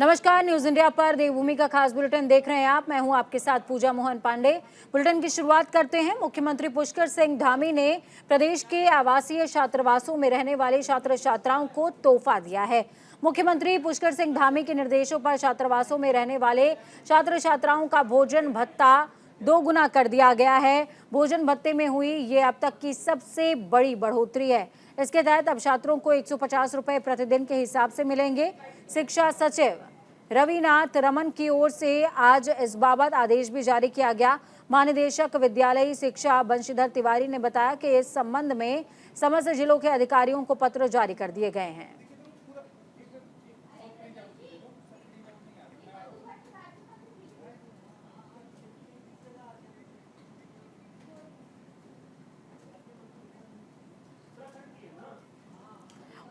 नमस्कार, news India पर देवभूमि का खास बुलेटिन देख रहे हैं आप। मैं हूं आपके साथ पूजा मोहन पांडे। बुलेटिन की शुरुआत करते हैं। मुख्यमंत्री पुष्कर सिंह धामी ने प्रदेश के आवासीय छात्रावासों में रहने वाले छात्र छात्राओं को तोहफा दिया है। मुख्यमंत्री पुष्कर सिंह धामी के निर्देशों पर छात्रावासों में रहने वाले छात्र छात्राओं का भोजन भत्ता 2 गुना कर दिया गया है। भोजन भत्ते में हुई ये अब तक की सबसे बड़ी बढ़ोतरी है। इसके तहत अब छात्रों को 150 रुपए प्रतिदिन के हिसाब से मिलेंगे। शिक्षा सचिव रविनाथ रमन की ओर से आज इस बाबत आदेश भी जारी किया गया। महानिदेशक विद्यालयी शिक्षा बंशीधर तिवारी ने बताया कि इस संबंध में समस्त जिलों के अधिकारियों को पत्र जारी कर दिए गए हैं।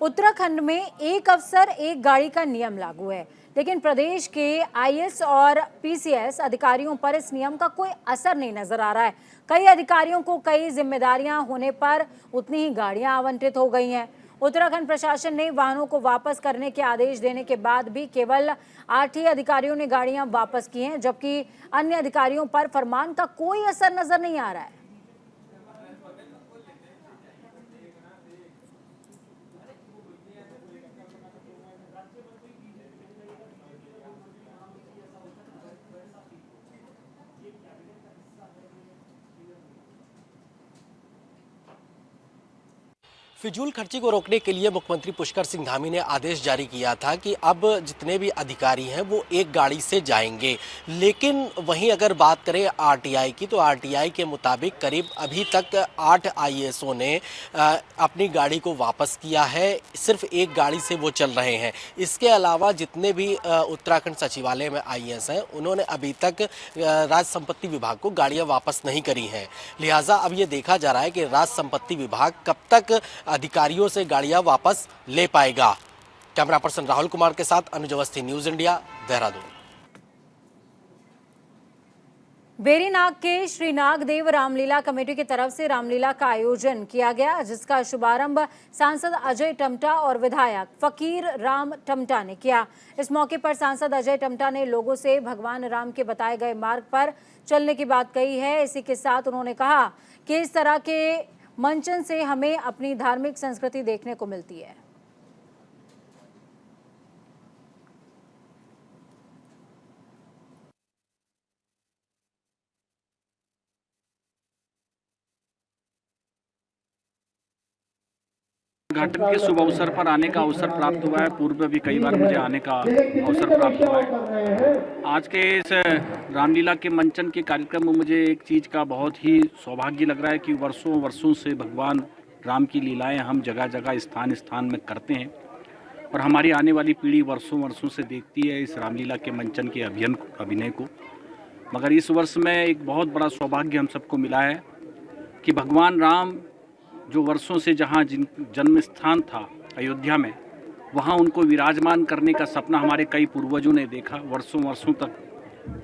उत्तराखंड में एक अफसर एक गाड़ी का नियम लागू है, लेकिन प्रदेश के आईएएस और पीसीएस अधिकारियों पर इस नियम का कोई असर नहीं नजर आ रहा है। कई अधिकारियों को कई जिम्मेदारियां होने पर उतनी ही गाड़ियां आवंटित हो गई हैं। उत्तराखंड प्रशासन ने वाहनों को वापस करने के आदेश देने के बाद भी केवल 8 ही अधिकारियों ने गाड़ियां वापस की हैं, जबकि अन्य अधिकारियों पर फरमान का कोई असर नजर नहीं आ रहा है। फिजूल खर्ची को रोकने के लिए मुख्यमंत्री पुष्कर सिंह धामी ने आदेश जारी किया था कि अब जितने भी अधिकारी हैं वो एक गाड़ी से जाएंगे। लेकिन वहीं अगर बात करें आरटीआई की, तो आरटीआई के मुताबिक करीब अभी तक 8 आईएएसओ ने अपनी गाड़ी को वापस किया है। सिर्फ एक गाड़ी से वो चल रहे हैं। इसके अलावा जितने भी उत्तराखंड सचिवालय में आईएएस हैं उन्होंने अभी तक राज संपत्ति विभाग को गाड़ियाँ वापस नहीं करी हैं। लिहाजा अब ये देखा जा रहा है कि राज संपत्ति विभाग कब तक अधिकारियों से गाड़ियां वापस ले पाएगा। कैमरा पर्सन राहुल कुमार के साथ अनुज अवस्थी, न्यूज इंडिया, देहरादून। बेरीनाग के श्री नागदेव रामलीला कमेटी की तरफ से रामलीला का आयोजन किया गया, जिसका शुभारंभ सांसद अजय टमटा और विधायक फकीर राम टमटा ने किया। इस मौके पर सांसद अजय टमटा ने लोगों से भगवान राम के बताए गए मार्ग पर चलने की बात कही है। इसी के साथ उन्होंने कहा कि इस तरह के मंचन से हमें अपनी धार्मिक संस्कृति देखने को मिलती है। उद्घाटन के शुभ अवसर पर आने का अवसर प्राप्त हुआ है। पूर्व भी कई बार मुझे आने का अवसर प्राप्त हुआ है। आज के इस रामलीला के मंचन के कार्यक्रम में मुझे एक चीज़ का बहुत ही सौभाग्य लग रहा है कि वर्षों वर्षों से भगवान राम की लीलाएं हम जगह जगह स्थान स्थान में करते हैं और हमारी आने वाली पीढ़ी वर्षों वर्षों से देखती है इस रामलीला के मंचन के अभिनय को। मगर इस वर्ष में एक बहुत बड़ा सौभाग्य हम सबको मिला है कि भगवान राम जो वर्षों से जहाँ जन्म स्थान था अयोध्या में, वहाँ उनको विराजमान करने का सपना हमारे कई पूर्वजों ने देखा। वर्षों वर्षों तक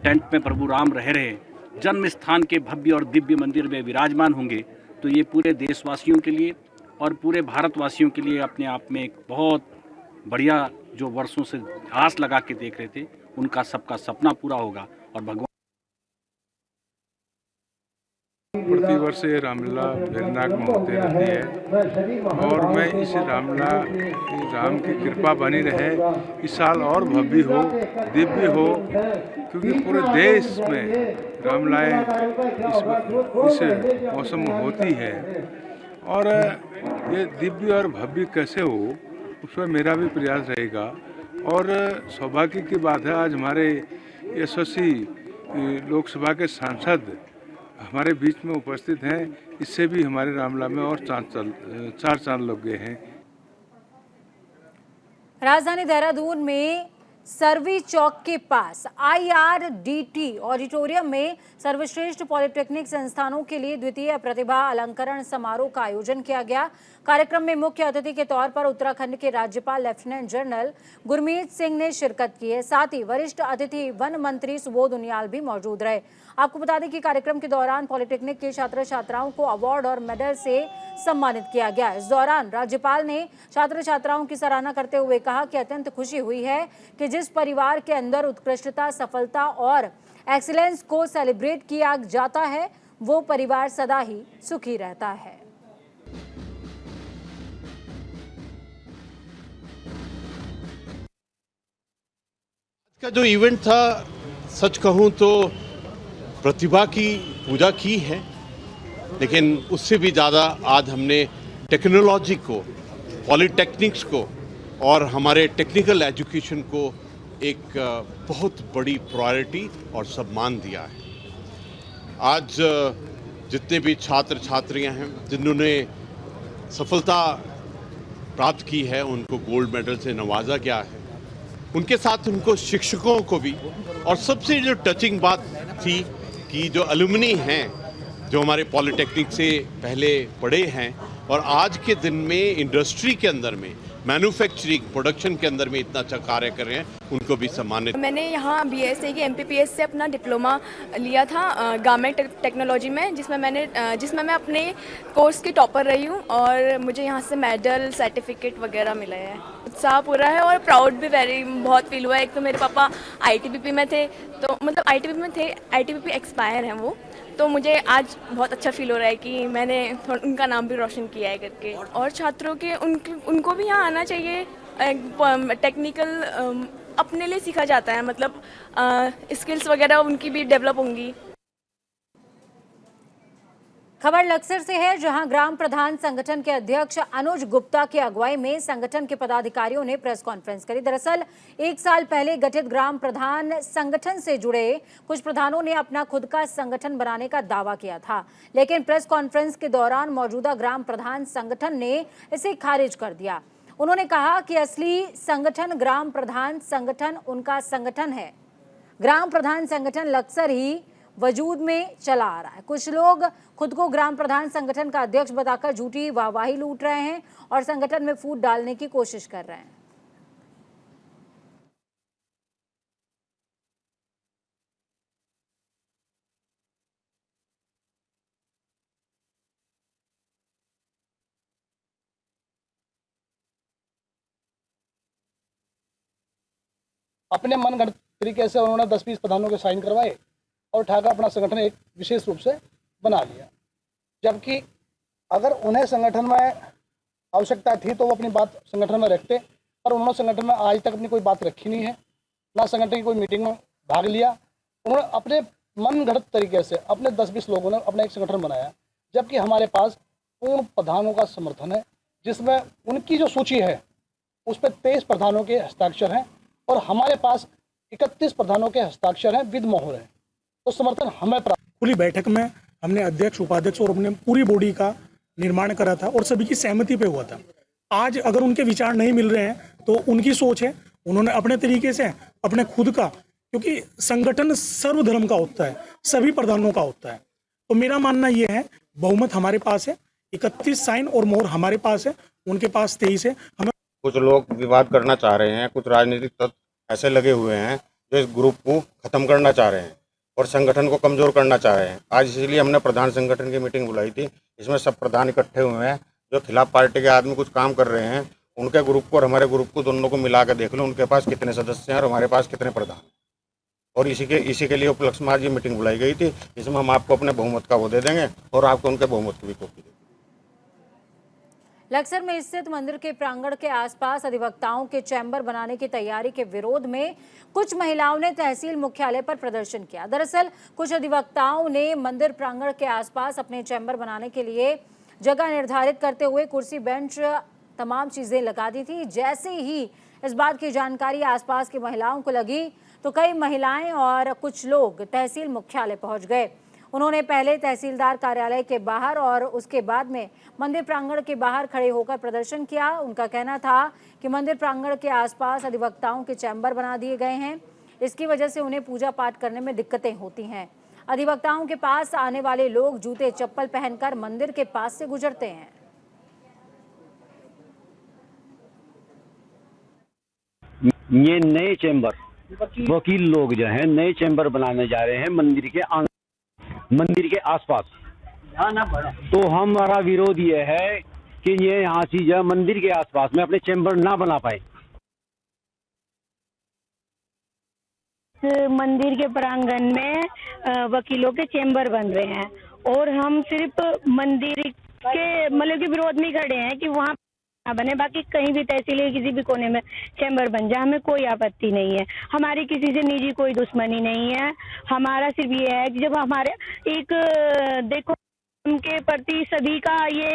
टेंट में प्रभु राम रहे जन्म स्थान के भव्य और दिव्य मंदिर में विराजमान होंगे, तो ये पूरे देशवासियों के लिए और पूरे भारतवासियों के लिए अपने आप में एक बहुत बढ़िया, जो वर्षों से आस लगा के देख रहे थे, उनका सबका सपना पूरा होगा। और भगवान प्रतिवर्ष ये रामलीला बेरीनाग में होती रहती है और मैं इस रामलीला राम की कृपा बनी रहे, इस साल और भव्य हो, दिव्य हो, क्योंकि पूरे देश में रामलीलाएं इस मौसम में होती है और ये दिव्य और भव्य कैसे हो उस पर मेरा भी प्रयास रहेगा। और सौभाग्य की बात है, आज हमारे यशस्वी लोकसभा के सांसद हमारे बीच में उपस्थित हैं। इससे भी हमारे रामलीला में और चार चांद लग गए हैं। राजधानी देहरादून में सरवी चौक के पास IRDT ऑडिटोरियम में सर्वश्रेष्ठ पॉलिटेक्निक संस्थानों के लिए द्वितीय प्रतिभा अलंकरण समारोह का आयोजन किया गया। कार्यक्रम में मुख्य अतिथि के तौर पर उत्तराखंड के राज्यपाल लेफ्टिनेंट जनरल गुरमीत सिंह ने शिरकत की है। साथ ही वरिष्ठ अतिथि वन मंत्री सुबोध उनियाल भी मौजूद रहे। आपको बता दें कि कार्यक्रम के दौरान पॉलिटेक्निक के छात्र छात्राओं को अवार्ड और मेडल से सम्मानित किया गया। इस दौरान राज्यपाल ने छात्र छात्राओं की सराहना करते हुए कहा कि अत्यंत खुशी हुई है कि जिस जिस परिवार के अंदर उत्कृष्टता, सफलता और एक्सीलेंस को सेलिब्रेट किया जाता है वो परिवार सदा ही सुखी रहता है। का जो इवेंट था, सच कहूं तो प्रतिभा की पूजा की है, लेकिन उससे भी ज़्यादा आज हमने टेक्नोलॉजी को, पॉलिटेक्निक्स को और हमारे टेक्निकल एजुकेशन को एक बहुत बड़ी प्रायोरिटी और सम्मान दिया है। आज जितने भी छात्र छात्रियां हैं जिन्होंने सफलता प्राप्त की है, उनको गोल्ड मेडल से नवाजा गया है। उनके साथ उनको शिक्षकों को भी, और सबसे जो टचिंग बात थी कि जो अलुमनी हैं जो हमारे पॉलिटेक्निक से पहले पढ़े हैं और आज के दिन में इंडस्ट्री के अंदर में, मैन्युफैक्चरिंग, प्रोडक्शन के अंदर में इतना अच्छा कार्य कर रहे हैं, उनको भी सम्मानित। मैंने यहाँ BSc की MPPS से अपना डिप्लोमा लिया था गारमेंट टेक्नोलॉजी में, जिसमें मैं अपने कोर्स की टॉपर रही हूँ और मुझे यहाँ से मेडल, सर्टिफिकेट वगैरह मिला है। उत्साह पूरा है और प्राउड भी बहुत फील हुआ है। एक तो मेरे पापा ITBP में थे, तो मतलब ITBP में थे, ITBP एक्सपायर हैं वो, तो मुझे आज बहुत अच्छा फील हो रहा है कि मैंने उनका नाम भी रोशन किया है करके। और छात्रों के उनको भी यहाँ आना चाहिए। टेक्निकल अपने लिए सीखा जाता है, मतलब स्किल्स वगैरह उनकी भी डेवलप होंगी। खबर लक्सर से है, जहां ग्राम प्रधान संगठन के अध्यक्ष अनुज गुप्ता की अगुवाई में संगठन के पदाधिकारियों ने प्रेस कॉन्फ्रेंस करी। दरअसल 1 साल पहले गठित ग्राम प्रधान संगठन से जुड़े कुछ प्रधानों ने अपना खुद का संगठन बनाने का दावा किया था, लेकिन प्रेस कॉन्फ्रेंस के दौरान मौजूदा ग्राम प्रधान संगठन ने इसे खारिज कर दिया। उन्होंने कहा कि असली संगठन ग्राम प्रधान संगठन उनका संगठन है। ग्राम प्रधान संगठन लक्सर ही वजूद में चला आ रहा है। कुछ लोग खुद को ग्राम प्रधान संगठन का अध्यक्ष बताकर झूठी वाहवाही लूट रहे हैं और संगठन में फूट डालने की कोशिश कर रहे हैं। अपने मनगढ़ंत तरीके से उन्होंने 10-20 प्रधानों के साइन करवाए और उठाकर अपना संगठन एक विशेष रूप से बना लिया। जबकि अगर उन्हें संगठन में आवश्यकता थी तो वो अपनी बात संगठन में रखते, पर उन्होंने संगठन में आज तक अपनी कोई बात रखी नहीं है, ना संगठन की कोई मीटिंग में भाग लिया। उन्होंने अपने मनगढ़ंत तरीके से अपने 10-20 लोगों ने अपना एक संगठन बनाया, जबकि हमारे पास पूर्ण प्रधानों का समर्थन है, जिसमें उनकी जो सूची है उस पर 23 प्रधानों के हस्ताक्षर हैं और हमारे पास 31 प्रधानों के हस्ताक्षर हैं, विद मोहर है। तो समर्थन हमें प्राप्त। खुली बैठक में हमने अध्यक्ष, उपाध्यक्ष और अपने पूरी बॉडी का निर्माण करा था और सभी की सहमति पे हुआ था। आज अगर उनके विचार नहीं मिल रहे हैं तो उनकी सोच है, उन्होंने अपने तरीके से अपने खुद का, क्योंकि संगठन सर्वधर्म का होता है, सभी प्रधानों का होता है। तो मेरा मानना ये है, बहुमत हमारे पास है, 31 साइन और मोहर हमारे पास है, उनके पास 23 है। हमें कुछ लोग विवाद करना चाह रहे हैं, कुछ राजनीतिक तत्व ऐसे लगे हुए हैं जो इस ग्रुप को खत्म करना चाह रहे हैं और संगठन को कमजोर करना चाह रहे हैं। आज इसीलिए हमने प्रधान संगठन की मीटिंग बुलाई थी। इसमें सब प्रधान इकट्ठे हुए हैं। जो खिलाफ पार्टी के आदमी कुछ काम कर रहे हैं, उनके ग्रुप को और हमारे ग्रुप को दोनों को मिला कर देख लो, उनके पास कितने सदस्य हैं और हमारे पास कितने प्रधान। और इसी के लिए उपलक्ष्य में आज ये मीटिंग बुलाई गई थी। इसमें हम आपको अपने बहुमत का वो दे देंगे और आपको उनके बहुमत की भी कॉपी देंगे। लक्सर में स्थित मंदिर के प्रांगण के आसपास अधिवक्ताओं के चैम्बर बनाने की तैयारी के विरोध में कुछ महिलाओं ने तहसील मुख्यालय पर प्रदर्शन किया। दरअसल कुछ अधिवक्ताओं ने मंदिर प्रांगण के आसपास अपने चैम्बर बनाने के लिए जगह निर्धारित करते हुए कुर्सी, बेंच, तमाम चीजें लगा दी थी। जैसे ही इस बात की जानकारी आसपास की महिलाओं को लगी तो कई महिलाएं और कुछ लोग तहसील मुख्यालय पहुंच गए। उन्होंने पहले तहसीलदार कार्यालय के बाहर और उसके बाद में मंदिर प्रांगण के बाहर खड़े होकर प्रदर्शन किया। उनका कहना था कि मंदिर प्रांगण के आसपास अधिवक्ताओं के चैम्बर बना दिए गए हैं, इसकी वजह से उन्हें पूजा पाठ करने में दिक्कतें होती हैं। अधिवक्ताओं के पास आने वाले लोग जूते चप्पल पहनकर मंदिर के पास से गुजरते हैं। ये नए चैम्बर वकील लोग जो हैं नए चैम्बर बनाने जा रहे हैं मंदिर के आसपास। तो हमारा विरोध ये है कि ये यहाँ चीज मंदिर के आसपास में अपने चैम्बर ना बना पाए। मंदिर के प्रांगण में वकीलों के चेंबर बन रहे हैं और हम सिर्फ मंदिर के मतलब के विरोध में खड़े हैं कि वहाँ ना बने, बाकी कहीं भी तहसील के किसी भी कोने में चैम्बर बन जाए हमें कोई आपत्ति नहीं है। हमारी किसी से निजी कोई दुश्मनी नहीं है। हमारा सिर्फ ये है कि जब हमारे एक देखो उनके प्रति सभी का ये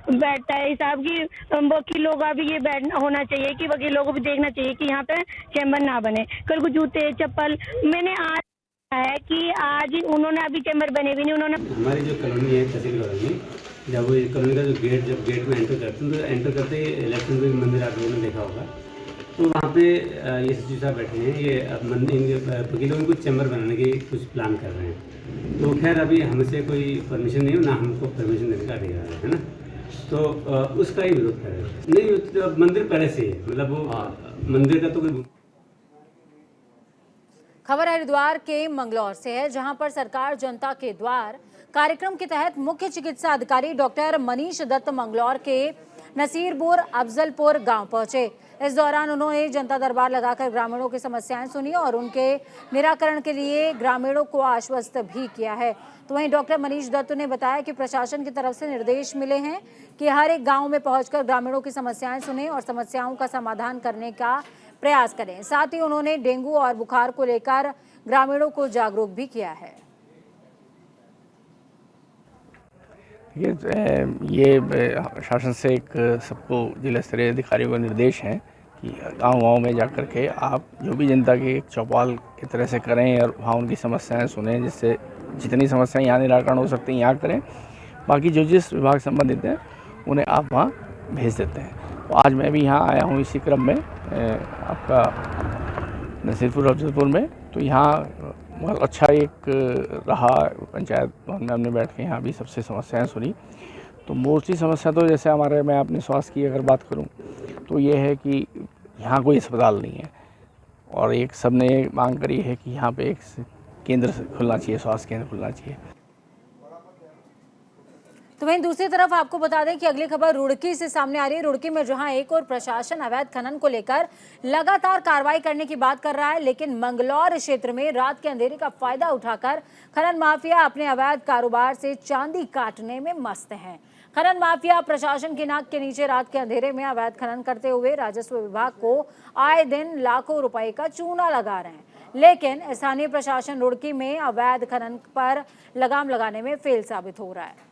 बैठता है हिसाब की वकीलों का भी ये बैठ होना चाहिए कि वकीलों को भी देखना चाहिए कि यहाँ पे चैम्बर ना बने। कल को जूते चप्पल मैंने आज है कि आज उन्होंने अभी चैम्बर बने भी नहीं। उन्होंने हमारी जो कॉलोनी है तहसील कॉलोनी, जब वो कॉलोनी का जो गेट में एंटर करते हैं तो एंटर करते ही लेफ्ट में मंदिर आप लोगों ने देखा होगा, तो वहाँ पे ये सचिव साहब बैठे हैं। ये मंदिर वकीलों में कुछ चैम्बर बनाने की कुछ प्लान कर रहे हैं। तो खैर अभी हमसे कोई परमिशन नहीं हो, ना हमको परमिशन देने का अधिकार है ना, तो उसका ही विरोध कर रहे हैं। नहीं तो मंदिर पहले से ही है, मतलब वो मंदिर का तो कोई। खबर हरिद्वार के मंगलौर से है, जहां पर सरकार जनता के द्वार कार्यक्रम के तहत मुख्य चिकित्सा अधिकारी डॉक्टर मनीष दत्त मंगलौर के नसीरपुर अफजलपुर गांव पहुंचे। इस दौरान उन्होंने जनता दरबार लगाकर ग्रामीणों की समस्याएं सुनी और उनके निराकरण के लिए ग्रामीणों को आश्वस्त भी किया है। तो वहीं डॉक्टर मनीष दत्त ने बताया कि प्रशासन की तरफ से निर्देश मिले हैं कि हर एक गाँव में पहुंचकर ग्रामीणों की समस्याएं सुने और समस्याओं का समाधान करने का प्रयास करें। साथ ही उन्होंने डेंगू और बुखार को लेकर ग्रामीणों को जागरूक भी किया है। ये शासन से एक सबको जिला स्तरीय अधिकारियों का निर्देश है कि गांव-गांव में जाकर के आप जो भी जनता की एक चौपाल की तरह से करें और वहाँ उनकी समस्याएं सुनें, जिससे जितनी समस्याएं यहाँ निराकरण हो सकती हैं यहाँ करें, बाकी जो जिस विभाग संबंधित हैं उन्हें आप वहाँ भेज देते हैं। तो आज मैं भी यहाँ आया हूँ इसी क्रम में आपका नसीरपुर अफजलपुर में। तो यहाँ बहुत अच्छा एक रहा, पंचायत भवन में हमने बैठ के यहाँ भी सबसे समस्याएं सुनी। तो मोस्टली समस्या तो जैसे हमारे मैं अपने स्वास्थ्य की अगर बात करूँ तो ये है कि यहाँ कोई अस्पताल नहीं है और एक सबने मांग करी है कि यहाँ पे एक केंद्र खुलना चाहिए, स्वास्थ्य केंद्र खुलना चाहिए। तो वहीं दूसरी तरफ आपको बता दें कि अगली खबर रुड़की से सामने आ रही है। रुड़की में जहां एक और प्रशासन अवैध खनन को लेकर लगातार कार्रवाई करने की बात कर रहा है, लेकिन मंगलौर क्षेत्र में रात के अंधेरे का फायदा उठाकर खनन माफिया अपने अवैध कारोबार से चांदी काटने में मस्त है। खनन माफिया प्रशासन की नाक के नीचे रात के अंधेरे में अवैध खनन करते हुए राजस्व विभाग को आए दिन लाखों रुपए का चूना लगा रहे हैं, लेकिन स्थानीय प्रशासन रुड़की में अवैध खनन पर लगाम लगाने में फेल साबित हो रहा है।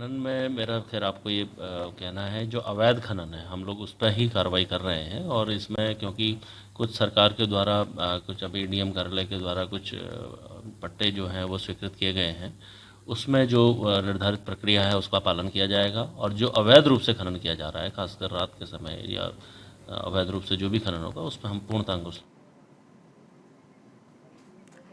खनन में मेरा खैर आपको ये कहना है, जो अवैध खनन है हम लोग उस पर ही कार्रवाई कर रहे हैं। और इसमें क्योंकि कुछ सरकार के द्वारा कुछ अभी डीएम कार्यालय के द्वारा कुछ पट्टे जो हैं वो स्वीकृत किए गए हैं, उसमें जो निर्धारित प्रक्रिया है उसका पालन किया जाएगा। और जो अवैध रूप से खनन किया जा रहा है, खासकर रात के समय या अवैध रूप से जो भी खनन होगा उस पर हम पूर्णतः अंकुश।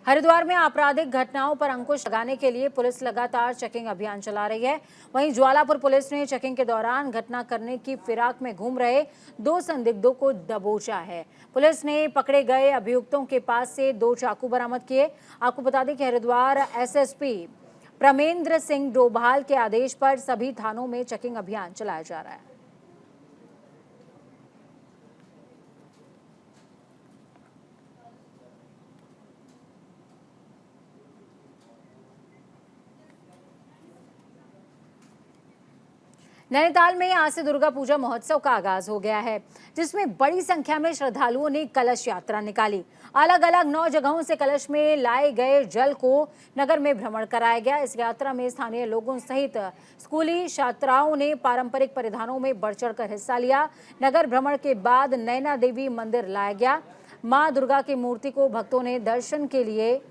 हरिद्वार में आपराधिक घटनाओं पर अंकुश लगाने के लिए पुलिस लगातार चेकिंग अभियान चला रही है। वहीं ज्वालापुर पुलिस ने चेकिंग के दौरान घटना करने की फिराक में घूम रहे 2 संदिग्धों को दबोचा है। पुलिस ने पकड़े गए अभियुक्तों के पास से 2 चाकू बरामद किए। आपको बता दें कि हरिद्वार एसएसपी प्रमेंद्र सिंह डोभाल के आदेश पर सभी थानों में चेकिंग अभियान चलाया जा रहा है। नैनीताल में आज से दुर्गा पूजा महोत्सव का आगाज हो गया है, जिसमें बड़ी संख्या में श्रद्धालुओं ने कलश यात्रा निकाली। अलग अलग 9 जगहों से कलश में लाए गए जल को नगर में भ्रमण कराया गया। इस यात्रा में स्थानीय लोगों सहित स्कूली छात्राओं ने पारंपरिक परिधानों में बढ़ चढ़कर हिस्सा लिया। नगर भ्रमण के बाद नैना देवी मंदिर लाया गया। मां दुर्गा की मूर्ति को भक्तों ने दर्शन के लिए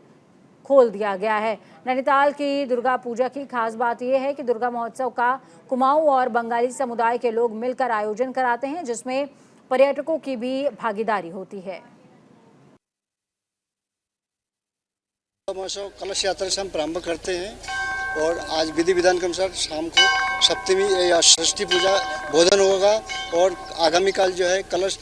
खोल दिया गया है। नैनीताल की दुर्गा पूजा की खास बात यह है कि दुर्गा महोत्सव का कुमाऊं और बंगाली समुदाय के लोग मिलकर आयोजन कराते हैं, जिसमें पर्यटकों की भी भागीदारी होती है। महोत्सव कलश यात्रा से हम प्रारंभ करते हैं और आज विधि विधान के अनुसार शाम को सप्तमी या षष्ठी पूजा बोधन होगा और आगामी काल जो है कलश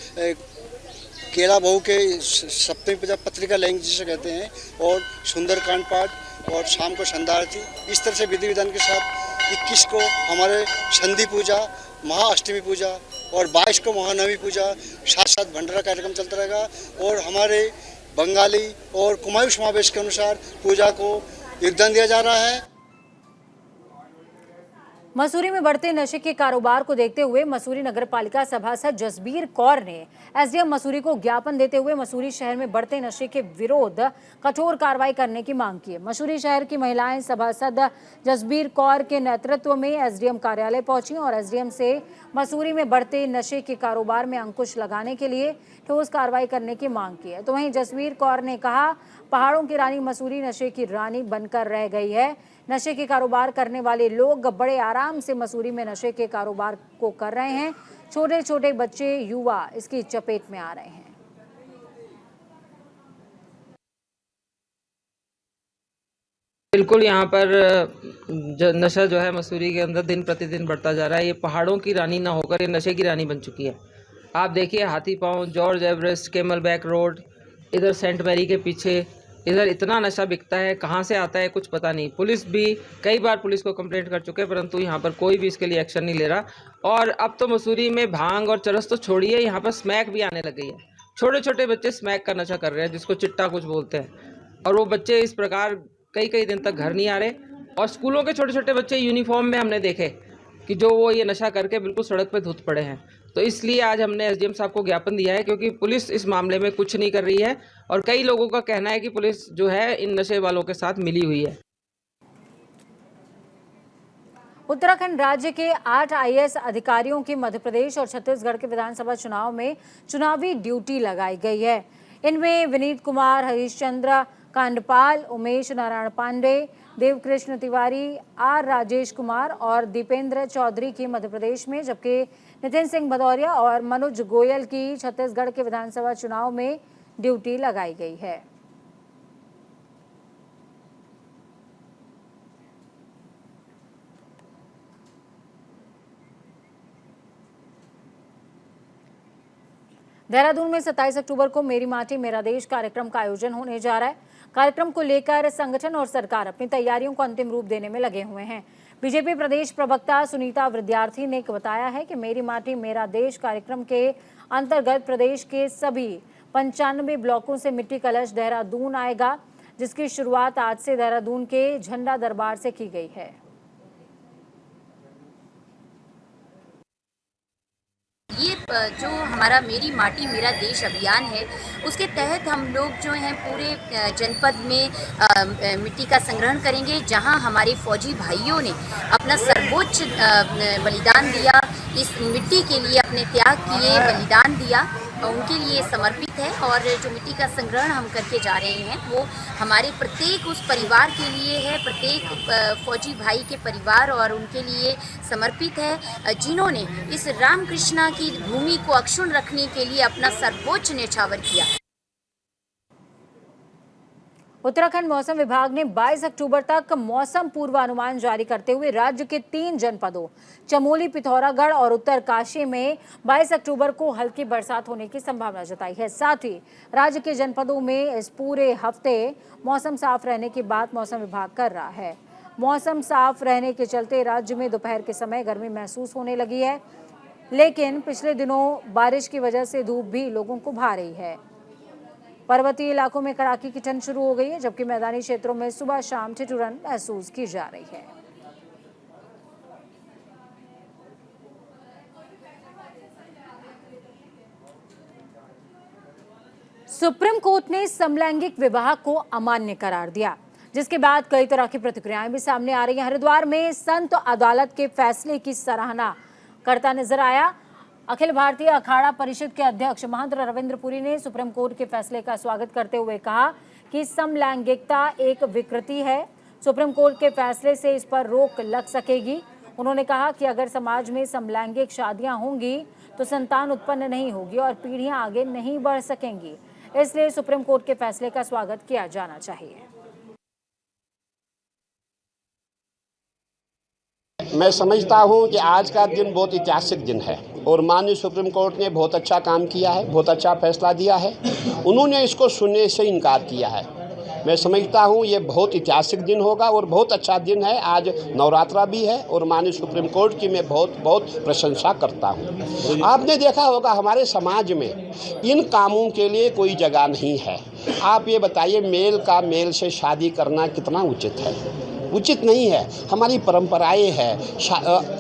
केला बहू के सप्तमी पूजा पत्रिका लेंगे जिसे कहते हैं, और सुंदरकांड पाठ और शाम को संध्या आरती। इस तरह से विधि विधान के साथ 21 को हमारे संधि पूजा महाअष्टमी पूजा और 22 को महानवमी पूजा, साथ साथ भंडारा कार्यक्रम चलता रहेगा और हमारे बंगाली और कुमायूं समावेश के अनुसार पूजा को योगदान दिया जा रहा है। मसूरी में बढ़ते नशे के कारोबार को देखते हुए मसूरी नगर पालिका सभासद जसबीर कौर ने एसडीएम मसूरी को ज्ञापन देते हुए मसूरी शहर में बढ़ते नशे के विरोध कठोर कार्रवाई करने की मांग की है। मसूरी शहर की महिलाएं सभासद जसबीर कौर के नेतृत्व में एसडीएम कार्यालय पहुंची और एसडीएम से मसूरी में बढ़ते नशे के कारोबार में अंकुश लगाने के लिए ठोस कार्रवाई करने की मांग की है। तो वहीं जसबीर कौर ने कहा, पहाड़ों की रानी मसूरी नशे की रानी बनकर रह गई है। नशे के कारोबार करने वाले लोग बड़े आराम से मसूरी में नशे के कारोबार को कर रहे हैं। छोटे छोटे बच्चे, युवा इसकी चपेट में आ रहे हैं। बिल्कुल, यहाँ पर नशा जो है मसूरी के अंदर दिन प्रतिदिन बढ़ता जा रहा है। ये पहाड़ों की रानी ना होकर ये नशे की रानी बन चुकी है। आप देखिए, हाथी पाँव, George Everest, camel back road, इधर सेंट मैरी के पीछे, इधर इतना नशा बिकता है, कहाँ से आता है कुछ पता नहीं। पुलिस भी कई बार पुलिस को कंप्लेंट कर चुके हैं, परंतु यहाँ पर कोई भी इसके लिए एक्शन नहीं ले रहा। और अब तो मसूरी में भांग और चरस तो छोड़िए, यहाँ पर स्मैक भी आने लग गई है। छोटे छोटे बच्चे स्मैक का नशा कर रहे हैं, जिसको चिट्टा कुछ बोलते हैं। और वो बच्चे इस प्रकार कई कई दिन तक घर नहीं आ रहे। और स्कूलों के छोटे छोटे बच्चे यूनिफॉर्म में हमने देखे कि जो वो ये नशा करके बिल्कुल सड़क पे धुत पड़े हैं। तो इसलिए आज हमने एसडीएम साहब को ज्ञापन दिया है, क्योंकि पुलिस इस मामले में कुछ नहीं कर रही है और कई लोगों का कहना है कि पुलिस जो है इन नशे वालों के साथ मिली हुई है। उत्तराखंड राज्य के 8 आईएएस अधिकारियों की मध्य प्रदेश और छत्तीसगढ़ के विधानसभा चुनाव में चुनावी ड्यूटी लगाई गई है। इनमें विनीत कुमार, हरीश चंद्र कांडपाल, उमेश नारायण पांडे, देवकृष्ण तिवारी, आर राजेश कुमार और दीपेंद्र चौधरी की मध्य प्रदेश में, जबकि नितिन सिंह भदौरिया और मनोज गोयल की छत्तीसगढ़ के विधानसभा चुनाव में ड्यूटी लगाई गई है। देहरादून में 27 अक्टूबर को मेरी माटी मेरा देश कार्यक्रम का आयोजन होने जा रहा है। कार्यक्रम को लेकर संगठन और सरकार अपनी तैयारियों को अंतिम रूप देने में लगे हुए हैं। बीजेपी प्रदेश प्रवक्ता सुनीता विद्यार्थी ने बताया है कि मेरी माटी मेरा देश कार्यक्रम के अंतर्गत प्रदेश के सभी 95 ब्लॉकों से मिट्टी कलश देहरादून आएगा, जिसकी शुरुआत आज से देहरादून के झंडा दरबार से की गई है। ये जो हमारा मेरी माटी मेरा देश अभियान है, उसके तहत हम लोग जो हैं पूरे जनपद में मिट्टी का संग्रहण करेंगे, जहां हमारे फौजी भाइयों ने अपना सर्वोच्च बलिदान दिया, इस मिट्टी के लिए अपने त्याग किए, बलिदान दिया, उनके लिए समर्पित है। और जो मिट्टी का संग्रहण हम करके जा रहे हैं वो हमारे प्रत्येक उस परिवार के लिए है, प्रत्येक फौजी भाई के परिवार और उनके लिए समर्पित है, जिन्होंने इस रामकृष्णा की भूमि को अक्षुण्ण रखने के लिए अपना सर्वोच्च न्यौछावर किया। उत्तराखंड मौसम विभाग ने 22 अक्टूबर तक मौसम पूर्वानुमान जारी करते हुए राज्य के 3 जनपदों चमोली, पिथौरागढ़ और उत्तरकाशी में 22 अक्टूबर को हल्की बरसात होने की संभावना जताई है। साथ ही राज्य के जनपदों में इस पूरे हफ्ते मौसम साफ रहने की बात मौसम विभाग कर रहा है। मौसम साफ रहने के चलते राज्य में दोपहर के समय गर्मी महसूस होने लगी है, लेकिन पिछले दिनों बारिश की वजह से धूप भी लोगों को भा रही है। पर्वतीय इलाकों में कड़ाके की ठंड शुरू हो गई है, जबकि मैदानी क्षेत्रों में सुबह शाम ठिठुरन महसूस की जा रही है। सुप्रीम कोर्ट ने समलैंगिक विवाह को अमान्य करार दिया, जिसके बाद कई तरह की प्रतिक्रियाएं भी सामने आ रही हैं। हरिद्वार में संत अदालत के फैसले की सराहना करता नजर आया। अखिल भारतीय अखाड़ा परिषद के अध्यक्ष महंत रविंद्र पुरी ने सुप्रीम कोर्ट के फैसले का स्वागत करते हुए कहा कि समलैंगिकता एक विकृति है। सुप्रीम कोर्ट के फैसले से इस पर रोक लग सकेगी। उन्होंने कहा कि अगर समाज में समलैंगिक शादियां होंगी तो संतान उत्पन्न नहीं होगी और पीढ़ियां आगे नहीं बढ़ सकेंगी। इसलिए सुप्रीम कोर्ट के फैसले का स्वागत किया जाना चाहिए। मैं समझता हूं कि आज का दिन बहुत ऐतिहासिक दिन है और माननीय सुप्रीम कोर्ट ने बहुत अच्छा काम किया है, बहुत अच्छा फैसला दिया है। उन्होंने इसको सुनने से इनकार किया है। मैं समझता हूँ ये बहुत ऐतिहासिक दिन होगा और बहुत अच्छा दिन है। आज नवरात्रा भी है और माननीय सुप्रीम कोर्ट की मैं बहुत बहुत प्रशंसा करता हूँ। आपने देखा होगा हमारे समाज में इन कामों के लिए कोई जगह नहीं है। आप ये बताइए, मेल का मेल से शादी करना कितना उचित है? उचित नहीं है। हमारी परंपराएं है,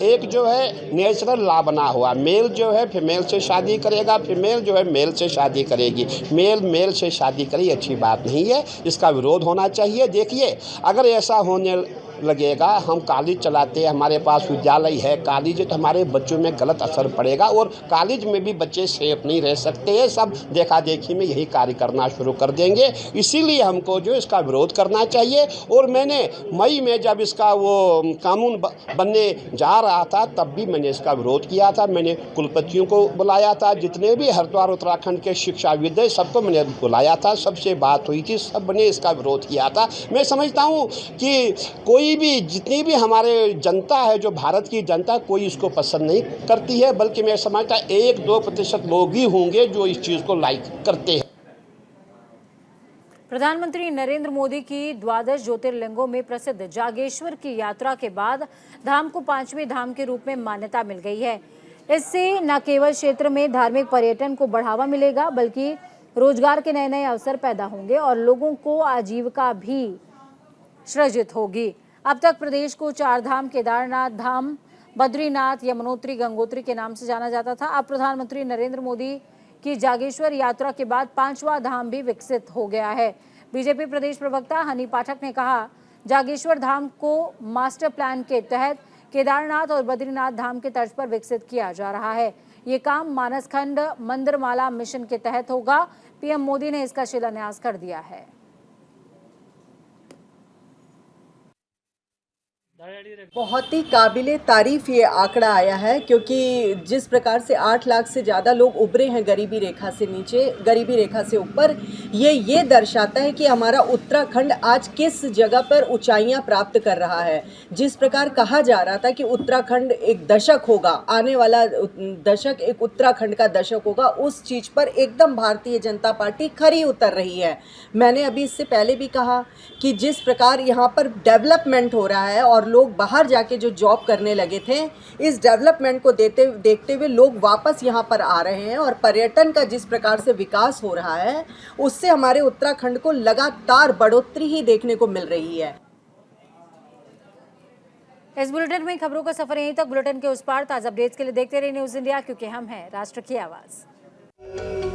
एक जो है नेचुरल लॉ बना हुआ, मेल जो है फीमेल से शादी करेगा, फीमेल जो है मेल से शादी करेगी, मेल मेल से शादी करे, अच्छी बात नहीं है, इसका विरोध होना चाहिए। देखिए, अगर ऐसा होने लगेगा, हम कॉलेज चलाते हैं, हमारे पास विद्यालय है, कॉलेज है, तो हमारे बच्चों में गलत असर पड़ेगा और कॉलेज में भी बच्चे सेफ नहीं रह सकते हैं। सब देखा देखी में यही कार्य करना शुरू कर देंगे। इसीलिए हमको जो इसका विरोध करना चाहिए। और मैंने मई में जब इसका वो कानून बनने जा रहा था तब भी मैंने इसका विरोध किया था। मैंने कुलपतियों को बुलाया था, जितने भी हरिद्वार उत्तराखंड के शिक्षाविद हैं सबको मैंने बुलाया था, सबसे बात हुई थी, सब ने इसका विरोध किया था। मैं समझता हूँ कि कोई भी, जितनी भी हमारे जनता है, जो भारत की जनता, कोई इसको पसंद नहीं करती है, बल्कि मैं समझता 1-2% लोग ही होंगे जो इस चीज़ को लाइक करते हैं। प्रधानमंत्री नरेंद्र मोदी की 12 ज्योतिर्लिंगों में प्रसिद्ध जागेश्वर की यात्रा के बाद धाम को 5वें धाम के रूप में मान्यता मिल गई है। इससे न केवल क्षेत्र में धार्मिक पर्यटन को बढ़ावा मिलेगा, बल्कि रोजगार के नए नए अवसर पैदा होंगे और लोगों को आजीविका भी सृजित होगी। अब तक प्रदेश को 4 धाम, केदारनाथ धाम, बद्रीनाथ, यमुनोत्री, गंगोत्री के नाम से जाना जाता था। अब प्रधानमंत्री नरेंद्र मोदी की जागेश्वर यात्रा के बाद 5वां धाम भी विकसित हो गया है। बीजेपी प्रदेश प्रवक्ता हनी पाठक ने कहा, जागेश्वर धाम को मास्टर प्लान के तहत केदारनाथ और बद्रीनाथ धाम के तर्ज पर विकसित किया जा रहा है। ये काम मानसखंड मंदिरमाला मिशन के तहत होगा। पीएम मोदी ने इसका शिलान्यास कर दिया है। बहुत ही काबिले तारीफ ये आंकड़ा आया है, क्योंकि जिस प्रकार से 8 लाख से ज़्यादा लोग उभरे हैं गरीबी रेखा से नीचे, गरीबी रेखा से ऊपर, ये दर्शाता है कि हमारा उत्तराखंड आज किस जगह पर ऊंचाइयां प्राप्त कर रहा है। जिस प्रकार कहा जा रहा था कि उत्तराखंड एक दशक होगा, आने वाला दशक एक उत्तराखंड का दशक होगा, उस चीज़ पर एकदम भारतीय जनता पार्टी खरी उतर रही है। मैंने अभी इससे पहले भी कहा कि जिस प्रकार यहाँ पर डेवलपमेंट हो रहा है और लोग बाहर जाके जो जॉब करने लगे थे, इस डेवलपमेंट को देखते हुए लोग वापस यहाँ पर आ रहे हैं और पर्यटन का जिस प्रकार से विकास हो रहा है, उससे हमारे उत्तराखंड को लगातार बढ़ोतरी ही देखने को मिल रही है। इस बुलेटिन में खबरों का सफर यहीं तक। बुलेटिन के उस पार ताज़ा अपडेट्स के लिए देखते रहिए न्यूज़ इंडिया, क्योंकि हम हैं राष्ट्र की आवाज़।